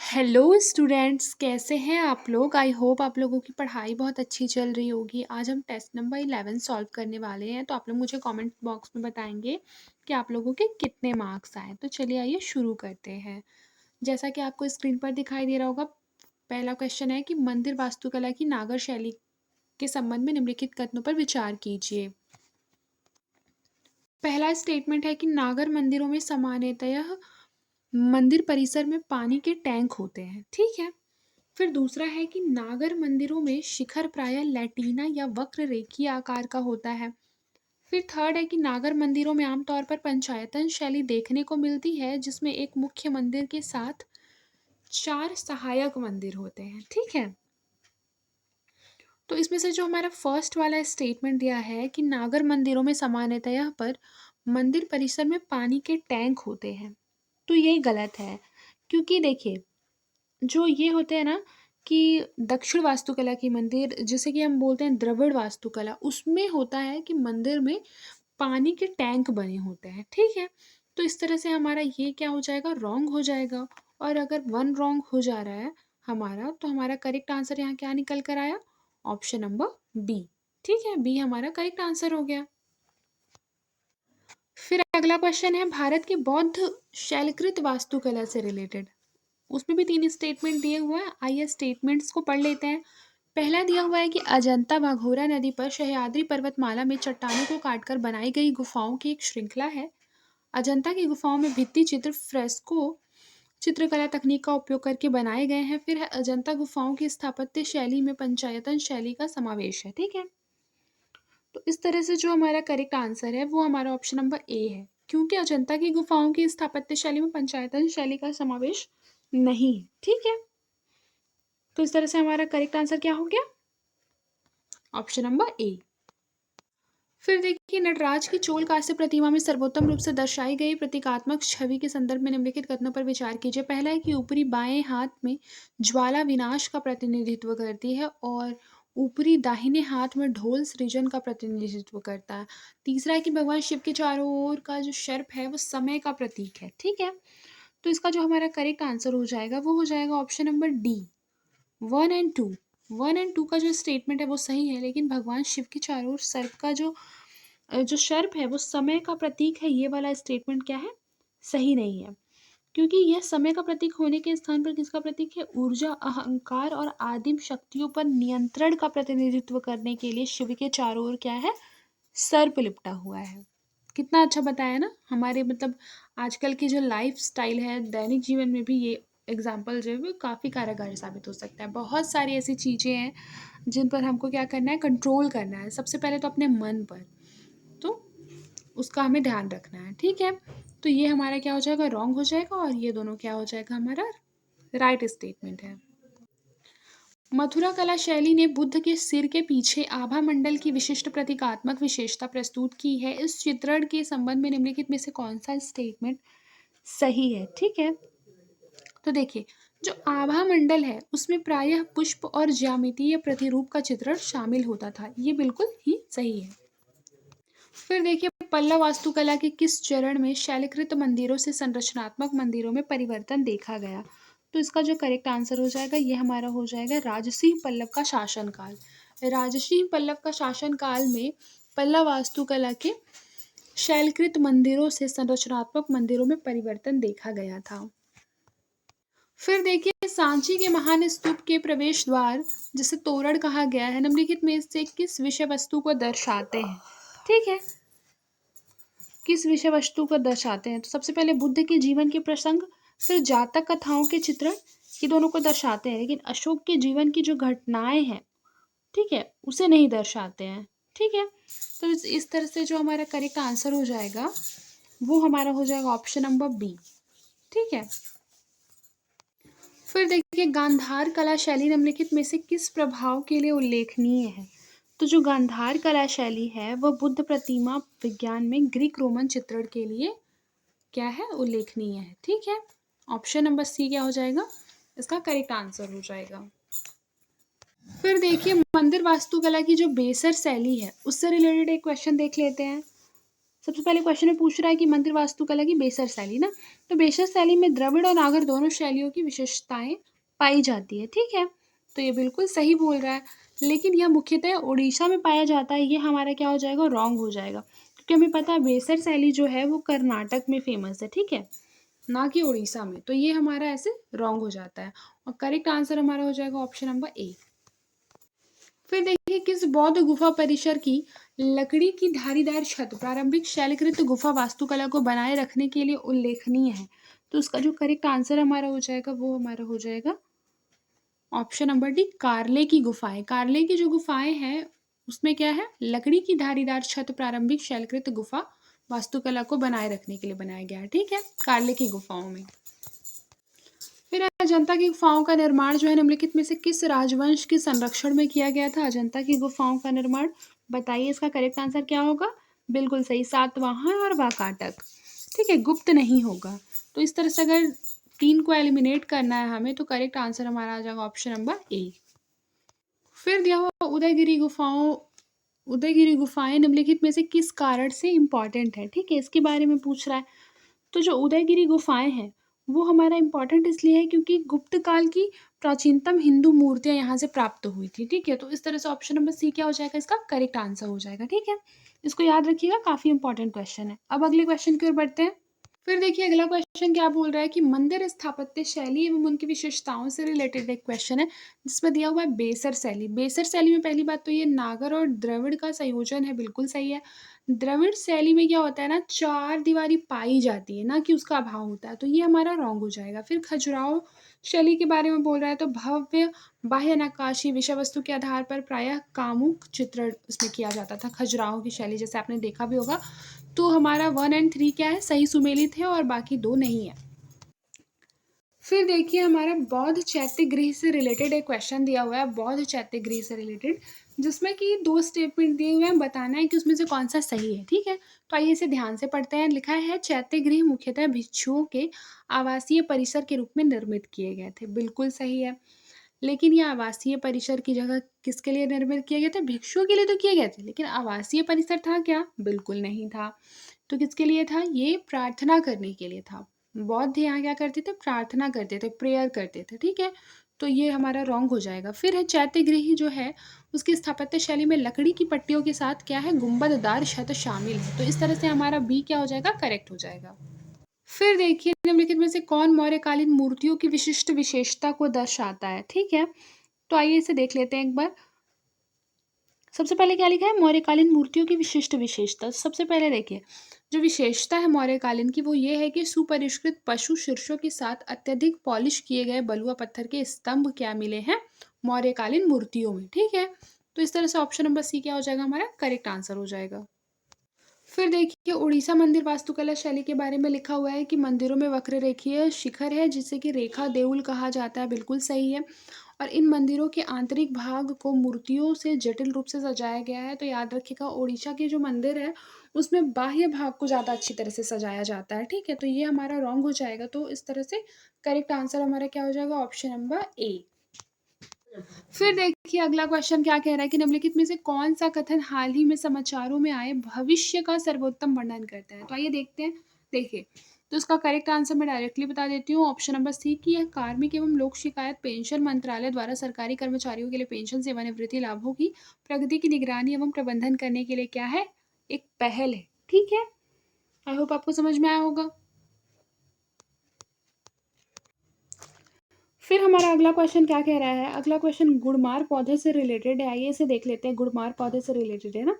Hello students, कैसे हैं आप लोग। आई होप आप लोगों की पढ़ाई बहुत अच्छी चल रही होगी। आज हम टेस्ट नंबर 11 सॉल्व करने वाले हैं, तो आप लोग मुझे कमेंट बॉक्स में बताएंगे कि आप लोगों के कितने मार्क्स आए। तो चलिए आइए शुरू करते हैं। जैसा कि आपको स्क्रीन पर दिखाई दे रहा होगा, पहला क्वेश्चन है कि मंदिर वास्तुकला की नागर शैली के संबंध में निम्नलिखित कथनों पर विचार कीजिए। पहला स्टेटमेंट है कि नागर मंदिरों में सामान्यतः मंदिर परिसर में पानी के टैंक होते हैं। ठीक है। फिर दूसरा है कि नागर मंदिरों में शिखर प्रायः लैटीना या वक्र रेखीय आकार का होता है। फिर थर्ड है कि नागर मंदिरों में आमतौर पर पंचायतन शैली देखने को मिलती है, जिसमें एक मुख्य मंदिर के साथ 4 सहायक मंदिर होते हैं। ठीक है। तो इसमें से जो हमारा फर्स्ट वाला स्टेटमेंट दिया है कि नागर मंदिरों में सामान्यतः पर मंदिर परिसर में पानी के टैंक होते हैं, तो ये गलत है। क्योंकि देखिए, जो ये होते हैं ना कि दक्षिण वास्तुकला की मंदिर, जिसे कि हम बोलते हैं द्रविड़ वास्तुकला, उसमें होता है कि मंदिर में पानी के टैंक बने होते हैं। ठीक है। तो इस तरह से हमारा ये क्या हो जाएगा, रॉन्ग हो जाएगा। और अगर वन रॉन्ग हो जा रहा है हमारा, तो हमारा करेक्ट आंसर यहाँ क्या निकल कर आया, ऑप्शन नंबर बी। ठीक है, बी हमारा करेक्ट आंसर हो गया। फिर अगला क्वेश्चन है भारत की बौद्ध शैलकृत वास्तुकला से रिलेटेड। उसमें भी 3 स्टेटमेंट दिए हुए हैं। आइए स्टेटमेंट्स को पढ़ लेते हैं। पहला दिया हुआ है कि अजंता बाघोरा नदी पर सह्याद्री पर्वतमाला में चट्टानों को काटकर बनाई गई गुफाओं की एक श्रृंखला है। अजंता की गुफाओं में भित्ति चित्र फ्रेस्को चित्रकला तकनीक का उपयोग करके बनाए गए हैं। फिर है अजंता गुफाओं की स्थापत्य शैली में पंचायतन शैली का समावेश है। ठीक है। तो इस तरह से जो हमारा करेक्ट आंसर है वो हमारा ऑप्शन नंबर ए है, क्योंकि अजंता की गुफाओं की स्थापत्य शैली में पंचायतन शैली का समावेश नहीं है। ठीक है। तो इस तरह से हमारा करेक्ट आंसर क्या हो गया, ऑप्शन नंबर ए। फिर देखिए, नटराज की चोल कांस्य प्रतिमा में सर्वोत्तम रूप से दर्शाई गई प्रतीकात्मक छवि के संदर्भ में निम्नलिखित कथनों पर विचार कीजिए। पहला है कि ऊपरी बाएं हाथ में ज्वाला विनाश का प्रतिनिधित्व करती है और ऊपरी दाहिने हाथ में ढोल सृजन का प्रतिनिधित्व करता है। तीसरा है कि भगवान शिव के चारों ओर का जो सर्प है वो समय का प्रतीक है। ठीक है। तो इसका जो हमारा करेक्ट आंसर हो जाएगा वो हो जाएगा ऑप्शन नंबर डी, 1 और 2। 1 और 2 का जो स्टेटमेंट है वो सही है, लेकिन भगवान शिव के चारों ओर सर्प का जो सर्प है वो समय का प्रतीक है, ये वाला स्टेटमेंट क्या है, सही नहीं है। क्योंकि यह समय का प्रतीक होने के स्थान पर किसका प्रतीक है, ऊर्जा, अहंकार और आदिम शक्तियों पर नियंत्रण का प्रतिनिधित्व करने के लिए शिव के चारों ओर क्या है, सर्प लिपटा हुआ है। कितना अच्छा बताया ना। हमारे मतलब आजकल की जो लाइफ स्टाइल है, दैनिक जीवन में भी ये एग्जाम्पल जो है वो काफ़ी कारगर साबित हो सकता है। बहुत सारी ऐसी चीज़ें हैं जिन पर हमको क्या करना है, कंट्रोल करना है। सबसे पहले तो अपने मन पर, तो उसका हमें ध्यान रखना है। ठीक है। तो ये हमारा क्या हो जाएगा, रॉन्ग हो जाएगा, और ये दोनों क्या हो जाएगा, हमारा राइट स्टेटमेंट है। मथुरा कला शैली ने बुद्ध के सिर के पीछे आभा मंडल की विशिष्ट प्रतीकात्मक विशेषता प्रस्तुत की है। इस चित्रण के संबंध में निम्नलिखित में से कौन सा स्टेटमेंट सही है। ठीक है। तो देखिए, जो आभा मंडल है उसमें प्रायः पुष्प और ज्यामितीय प्रतिरूप का चित्रण शामिल होता था। ये बिल्कुल ही सही है। फिर देखिए, पल्लव वास्तुकला के किस चरण में शैलकृत मंदिरों से संरचनात्मक मंदिरों में परिवर्तन देखा गया। तो इसका जो करेक्ट आंसर हो जाएगा ये हमारा हो जाएगा राजसिंह पल्लव का शासनकाल। राजसिंह पल्लव का शासनकाल में पल्लव वास्तुकला के शैलकृत मंदिरों से संरचनात्मक मंदिरों में परिवर्तन देखा गया था। फिर देखिए, सांची के महान स्तूप के प्रवेश द्वार, जिसे तोरण कहा गया है, निम्नलिखित में से किस विषय वस्तु को दर्शाते हैं। ठीक है। किस विषय वस्तु को दर्शाते हैं, तो सबसे पहले बुद्ध के जीवन के प्रसंग, फिर जातक कथाओं के चित्रण, ये दोनों को दर्शाते हैं। लेकिन अशोक के जीवन की जो घटनाएं हैं, ठीक है, उसे नहीं दर्शाते हैं। ठीक है। तो इस तरह से जो हमारा करेक्ट आंसर हो जाएगा वो हमारा हो जाएगा ऑप्शन नंबर बी। ठीक है। फिर देखिए, गांधार कला शैली निम्नलिखित में से किस प्रभाव के लिए उल्लेखनीय है। तो जो गांधार कला शैली है वह बुद्ध प्रतिमा विज्ञान में ग्रीक रोमन चित्रण के लिए क्या है, उल्लेखनीय है। ठीक है। ऑप्शन नंबर सी क्या हो जाएगा, इसका करेक्ट आंसर हो जाएगा। फिर देखिए, मंदिर वास्तुकला की जो बेसर शैली है उससे रिलेटेड एक क्वेश्चन देख लेते हैं। सबसे पहले क्वेश्चन में पूछ रहा है कि मंदिर वास्तुकला की बेसर शैली ना, तो बेसर शैली में द्रविड़ और नागर दोनों शैलियों की विशेषताएं पाई जाती है, ठीक है। तो ये बिल्कुल सही बोल रहा है, लेकिन यह मुख्यतः उड़ीसा में पाया जाता है, ये हमारा क्या हो जाएगा, रॉन्ग हो जाएगा, क्योंकि हमें पता है बेसर शैली जो है वो कर्नाटक में फेमस है, ठीक है, ना कि उड़ीसा में। तो ये हमारा ऐसे रॉन्ग हो जाता है, और करेक्ट आंसर हमारा हो जाएगा ऑप्शन नंबर ए। फिर देखिए, किस बौद्ध गुफा परिसर की लकड़ी की धारीदार छत प्रारंभिक शैलकृत गुफा वास्तुकला को बनाए रखने के लिए उल्लेखनीय है? तो उसका जो करेक्ट आंसर हमारा हो जाएगा वो हमारा हो जाएगा ऑप्शन नंबर डी, कारले की गुफाएं। कारले की जो गुफाएं हैं उसमें क्या है, लकड़ी की धारीदार छत प्रारंभिक शैलकृत गुफा वास्तुकला को बनाए रखने के लिए बनाया गया है, ठीक है, कारले की गुफाओं में। फिर अजंता की गुफाओं का निर्माण जो है निम्नलिखित में से किस राजवंश के संरक्षण में किया गया था? अजंता की गुफाओं का निर्माण, बताइए इसका करेक्ट आंसर क्या होगा। बिल्कुल सही, सातवाहन और वाकाटक, ठीक है, गुप्त नहीं होगा। तो इस तरह से अगर 3 को एलिमिनेट करना है हमें, तो करेक्ट आंसर हमारा आ जाएगा ऑप्शन नंबर ए। फिर दिया हुआ उदयगिरी गुफाएं निम्नलिखित में से किस कारण से इंपॉर्टेंट है, ठीक है, इसके बारे में पूछ रहा है। तो जो उदयगिरी गुफाएं हैं वो हमारा इंपॉर्टेंट इसलिए है क्योंकि गुप्त काल की प्राचीनतम हिंदू मूर्तियां यहाँ से प्राप्त हुई थी, ठीक है। तो इस तरह से ऑप्शन नंबर सी क्या हो जाएगा, इसका करेक्ट आंसर हो जाएगा, ठीक है। इसको याद रखिएगा, काफी इंपॉर्टेंट क्वेश्चन है। अब अगले क्वेश्चन की ओर बढ़ते हैं। फिर देखिए अगला क्वेश्चन क्या बोल रहा है कि मंदिर स्थापत्य शैली एवं उनकी विशेषताओं से रिलेटेड एक क्वेश्चन है, जिसमें दिया हुआ है बेसर शैली। बेसर शैली में पहली बात तो ये नागर और द्रविड़ का संयोजन है, बिल्कुल सही है। द्रविड़ शैली में क्या होता है ना, चार दीवारी पाई जाती है, ना कि उसका अभाव होता है, तो ये हमारा रॉन्ग हो जाएगा। फिर खजुराहो शैली के बारे में बोल रहा है, तो भव्य बाह्य नक्काशी विषय वस्तु के आधार पर प्रायः कामुक चित्रण उसमें किया जाता था, खजुराहो की शैली, जैसे आपने देखा भी होगा। तो हमारा 1 एंड 3 क्या है, सही सुमेलित है, और बाकी 2 नहीं है। फिर देखिए हमारा बौद्ध चैत्य गृह से रिलेटेड एक क्वेश्चन दिया हुआ है, बौद्ध चैत्य गृह से रिलेटेड, जिसमें कि 2 स्टेटमेंट दिए हुए हैं, बताना है कि उसमें से कौन सा सही है, ठीक है। तो आइए इसे ध्यान से पढ़ते हैं। लिखा है चैत्य गृह मुख्यतः भिक्षुओं के आवासीय परिसर के रूप में निर्मित किए गए थे, बिल्कुल सही है। लेकिन ये आवासीय परिसर की जगह किसके लिए निर्मित किए गए थे, भिक्षुओं के लिए तो किए गए थे, लेकिन आवासीय परिसर था क्या, बिल्कुल नहीं था। तो किसके लिए था, ये प्रार्थना करने के लिए था। बौद्ध यहाँ क्या करते थे, प्रार्थना करते थे, प्रेयर करते थे, ठीक है। तो ये हमारा रॉन्ग हो जाएगा। फिर है चैत्य गृह जो है उसकी स्थापत्य शैली में लकड़ी की पट्टियों के साथ क्या है, गुंबददार छत शामिल है, तो इस तरह से हमारा बी क्या हो जाएगा, करेक्ट हो जाएगा। फिर देखिए निम्नलिखित में से कौन मौर्यकालीन मूर्तियों की विशिष्ट विशेषता को दर्शाता है, ठीक है। तो आइए इसे देख लेते हैं एक बार। सबसे पहले क्या लिखा है, मौर्यकालीन मूर्तियों की विशिष्ट विशेषता। सबसे पहले देखिए जो विशेषता है मौर्यकालीन की वो ये है कि सुपरिष्कृत पशु शीर्षों के साथ अत्यधिक पॉलिश किए गए बलुआ पत्थर के स्तंभ क्या मिले हैं मौर्यकालीन मूर्तियों में, ठीक है। तो इस तरह से ऑप्शन नंबर सी क्या हो जाएगा, हमारा करेक्ट आंसर हो जाएगा। फिर देखिए उड़ीसा मंदिर वास्तुकला शैली के बारे में लिखा हुआ है कि मंदिरों में वक्र रेखीय शिखर है जिसे कि रेखा देउल कहा जाता है, बिल्कुल सही है। और इन मंदिरों के आंतरिक भाग को मूर्तियों से जटिल रूप से सजाया गया है। तो याद रखिएगा उड़ीसा के जो मंदिर है उसमें बाह्य भाग को ज़्यादा अच्छी तरह से सजाया जाता है, ठीक है। तो ये हमारा रॉन्ग हो जाएगा। तो इस तरह से करेक्ट आंसर हमारा क्या हो जाएगा, ऑप्शन नंबर ए। फिर देखिए अगला क्वेश्चन क्या कह रहा है कि निम्नलिखित में से कौन सा कथन हाल ही में समाचारों में आए भविष्य का सर्वोत्तम वर्णन करता है। तो आइए देखते हैं। देखिए तो इसका करेक्ट आंसर मैं डायरेक्टली बता देती हूँ, ऑप्शन नंबर सी कि यह कार्मिक एवं लोक शिकायत पेंशन मंत्रालय द्वारा सरकारी कर्मचारियों के लिए पेंशन सेवानिवृत्ति लाभों की प्रगति की निगरानी एवं प्रबंधन करने के लिए क्या है, एक पहल है, ठीक है। आई होप आपको समझ में आया होगा। फिर हमारा अगला क्वेश्चन क्या कह रहा है, अगला क्वेश्चन गुड़मार पौधे से रिलेटेड है। आइए इसे देख लेते हैं, गुड़मार पौधे से रिलेटेड है ना।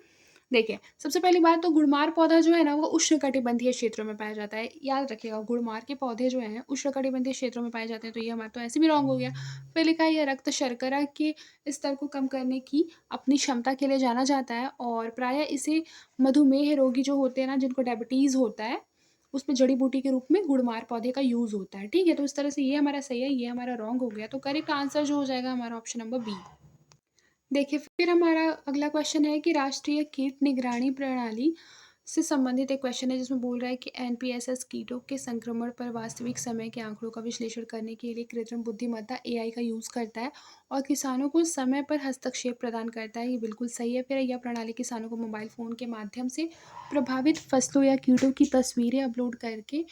देखिए सबसे पहली बात तो गुड़मार पौधा जो है ना वो उष्णकटिबंधीय क्षेत्रों में पाया जाता है, याद रखिएगा गुड़मार के पौधे जो हैं उष्णकटिबंधीय क्षेत्रों में पाए जाते हैं। तो ये हमारा तो ऐसे भी रॉन्ग हो गया। फिर लिखा है यह रक्त शर्करा के स्तर को कम करने की अपनी क्षमता के लिए जाना जाता है, और प्रायः इसे मधुमेह रोगी जो होते हैं ना जिनको डायबिटीज़ होता है उसमें जड़ी बूटी के रूप में गुड़मार पौधे का यूज़ होता है, ठीक है। तो इस तरह से ये हमारा सही है, ये हमारा रॉन्ग हो गया। तो करेक्ट आंसर जो हो जाएगा हमारा ऑप्शन नंबर बी। देखिए फिर हमारा अगला क्वेश्चन है कि राष्ट्रीय कीट निगरानी प्रणाली से संबंधित एक क्वेश्चन है जिसमें बोल रहा है कि एनपीएसएस कीटों के संक्रमण पर वास्तविक समय के आंकड़ों का विश्लेषण करने के लिए कृत्रिम बुद्धिमत्ता एआई का यूज़ करता है और किसानों को समय पर हस्तक्षेप प्रदान करता है। ये बिल्कुल सही है। फिर यह प्रणाली किसानों को मोबाइल फ़ोन के माध्यम से प्रभावित फसलों या कीटों की तस्वीरें अपलोड करके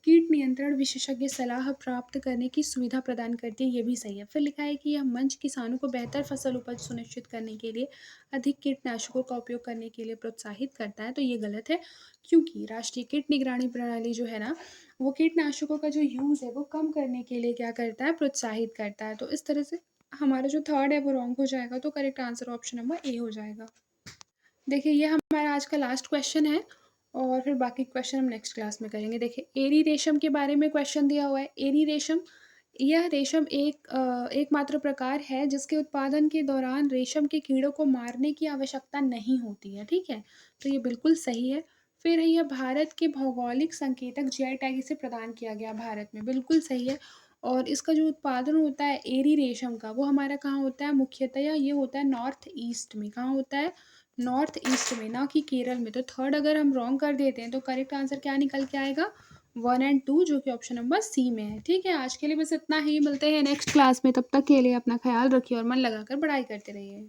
कीट नियंत्रण विशेषज्ञ सलाह प्राप्त करने की सुविधा प्रदान करती है। ये भी सही है। फिर लिखा है कि यह मंच किसानों को बेहतर फसल उपज सुनिश्चित करने के लिए अधिक कीटनाशकों का उपयोग करने के लिए प्रोत्साहित करता है। तो ये गलत है, क्योंकि राष्ट्रीय कीट निगरानी प्रणाली जो है ना, वो कीटनाशकों का जो यूज़ है वो कम करने के लिए क्या करता है, प्रोत्साहित करता है। तो इस तरह से हमारा जो थर्ड है वो रॉन्ग हो जाएगा। तो correct answer option number A हो जाएगा। देखिए ये हमारा आज का लास्ट क्वेश्चन है और फिर बाकी क्वेश्चन हम नेक्स्ट क्लास में करेंगे। देखिए एरी रेशम के बारे में क्वेश्चन दिया हुआ है। एरी रेशम, यह रेशम एकमात्र प्रकार है जिसके उत्पादन के दौरान रेशम के कीड़ों को मारने की आवश्यकता नहीं होती है। ठीक है, तो ये बिल्कुल सही है। फिर है यह भारत के भौगोलिक संकेतक जीआई टैग इसे प्रदान किया गया भारत में, बिल्कुल सही है। और इसका जो उत्पादन होता है एरी रेशम का, वो हमारा कहाँ होता है, मुख्यतया ये होता है नॉर्थ ईस्ट में। कहाँ होता है, नॉर्थ ईस्ट में, ना कि केरल में। तो थर्ड अगर हम रॉन्ग कर देते हैं तो करेक्ट आंसर क्या निकल के आएगा, 1 एंड 2, जो कि ऑप्शन नंबर सी में है। ठीक है, आज के लिए बस इतना ही। मिलते हैं नेक्स्ट क्लास में, तब तक के लिए अपना ख्याल रखिए और मन लगाकर पढ़ाई करते रहिए।